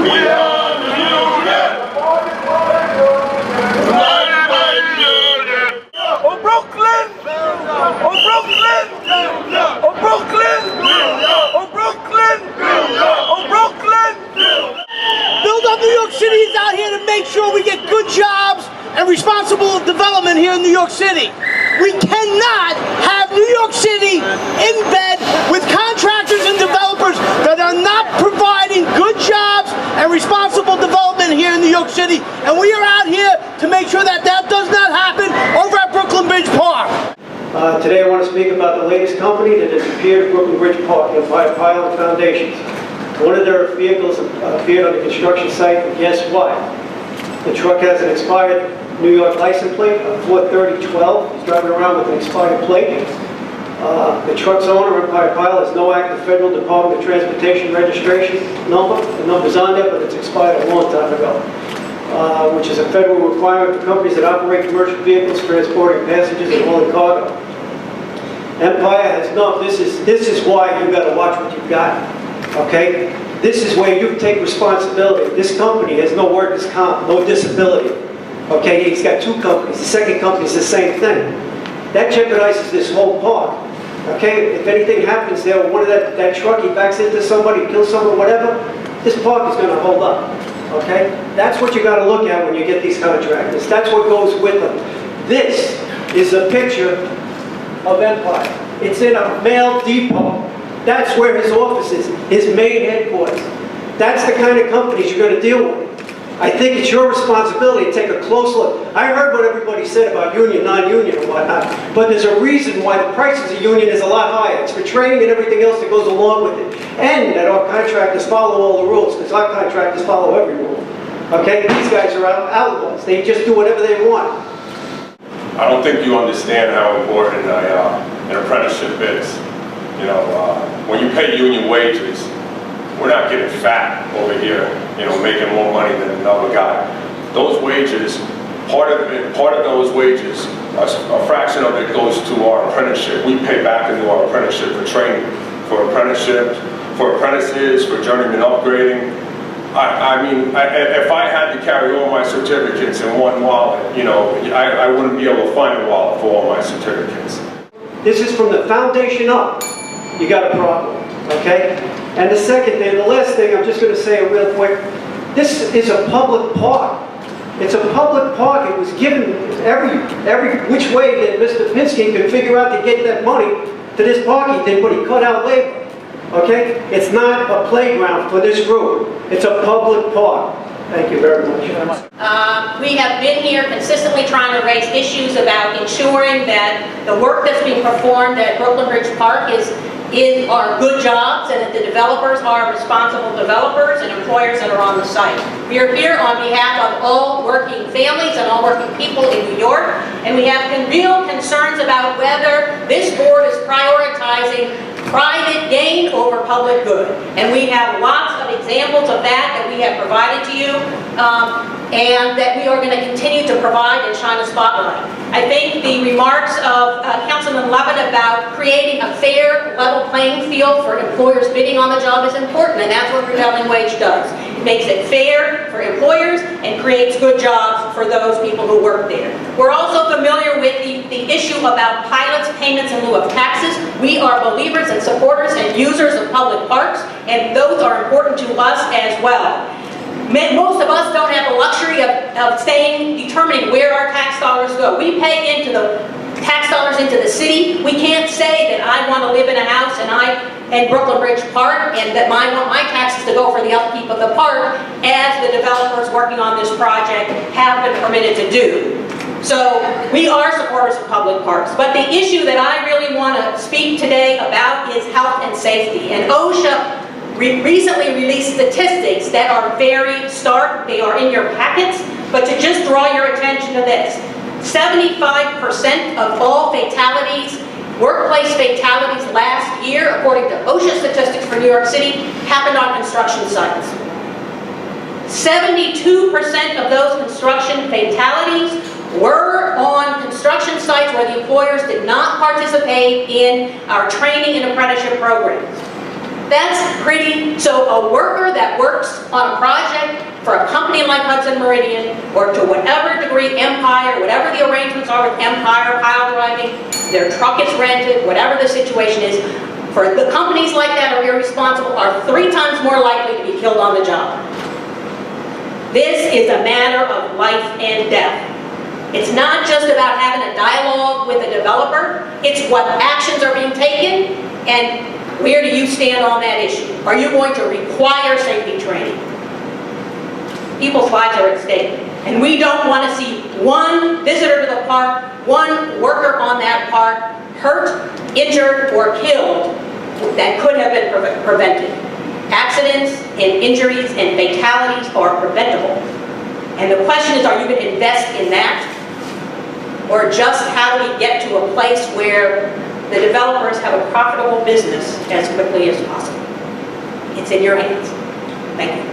We are the union. Oh Brooklyn! Oh Brooklyn! Oh Brooklyn! Oh Brooklyn! Oh Brooklyn! Build Up New York City is out here to make sure we get good jobs and responsible development here in New York City. We cannot have New York City in bed with contractors and developers that are not providing good jobs and responsible development here in New York City. And we are out here to make sure that that does not happen over at Brooklyn Bridge Park. Today I want to speak about the latest company that has appeared at Brooklyn Bridge Park, Empire Pilot Foundations. One of their vehicles appeared on the construction site, and guess what? The truck has an expired New York license plate, a 43012. He's driving around with an expired plate. The truck's owner, Empire Pilot, has no active Federal Department of Transportation registration number. The number's on there, but it's expired a long time ago, which is a federal requirement for companies that operate commercial vehicles transporting passengers and hauling cargo. Empire has no, this is why you've got to watch what you've got, okay? This is where you take responsibility. This company has no workers' comp, no disability. Okay, he's got two companies. The second company is the same thing. That jeopardizes this whole park. Okay, if anything happens there, one of that truck, he backs into somebody, kills someone, whatever, this park is going to hold up. Okay, that's what you got to look at when you get these contractors. That's what goes with them. This is a picture of Empire. It's in a mail depot. That's where his office is, his main headquarters. That's the kind of companies you're going to deal with. I think it's your responsibility to take a close look. I heard what everybody said about union, non-union, and whatnot, but there's a reason why the prices of union is a lot higher. It's for training and everything else that goes along with it. And that our contractors follow all the rules, because our contractors follow every rule. Okay? These guys are outlaws. They just do whatever they want. I don't think you understand how important an apprenticeship is. You know, when you pay union wages, we're not getting fat over here, you know, making more money than another guy. Those wages, part of those wages, a fraction of it goes to our apprenticeship. We pay back into our apprenticeship for training, for apprenticeships, for apprentices, for journeyman upgrading. I mean, if I had to carry all my certificates in one wallet, you know, I wouldn't be able to find a wallet for all my certificates. This is from the foundation up. You got a problem, okay? And the second thing, the last thing, I'm just going to say it real quick. This is a public park. It's a public park. It was given every which way that Mr. Pinsky could figure out to get that money to this park he did, but he cut out labor. Okay? It's not a playground for this group. It's a public park. Thank you very much. We have been here consistently trying to raise issues about ensuring that the work that's being performed at Brooklyn Bridge Park are good jobs, and that the developers are responsible developers and employers that are on the site. We are here on behalf of all working families and all working people in New York, and we have real concerns about whether this board is prioritizing private gain over public good. And we have lots of examples of that we have provided to you, and that we are going to continue to provide and shine a spotlight. I think the remarks of Councilman Levitt about creating a fair, level playing field for employers bidding on the job is important, and that's what prevailing wage does. It makes it fair for employers and creates good jobs for those people who work there. We're also familiar with the issue about pilots' payments in lieu of taxes. We are believers and supporters and users of public parks, and those are important to us as well. Most of us don't have the luxury of determining where our tax dollars go. We pay into the tax dollars into the city. We can't say that I want to live in a house and Brooklyn Bridge Park, and that I want my taxes to go for the upkeep of the park, as the developers working on this project have been permitted to do. So we are supporters of public parks, but the issue that I really want to speak today about is health and safety. And OSHA recently released statistics that are very stark. They are in your packets, but to just draw your attention to this, 75% of all fatalities, workplace fatalities last year, according to OSHA statistics for New York City, happened on construction sites. 72% of those construction fatalities were on construction sites where the employers did not participate in our training and apprenticeship programs. That's pretty, so a worker that works on a project for a company like Hudson Meridian, or to whatever degree Empire, whatever the arrangements are with Empire, pile driving, their truck is rented, whatever the situation is, for the companies like that are irresponsible, are 3 times more likely to be killed on the job. This is a matter of life and death. It's not just about having a dialogue with a developer, it's what actions are being taken, and where do you stand on that issue? Are you going to require safety training? People's lives are at stake, and we don't want to see one visitor to the park, one worker on that park hurt, injured, or killed that could have been prevented. Accidents and injuries and fatalities are preventable. And the question is, are you going to invest in that? Or just how do we get to a place where the developers have a profitable business as quickly as possible? It's in your hands. Thank you.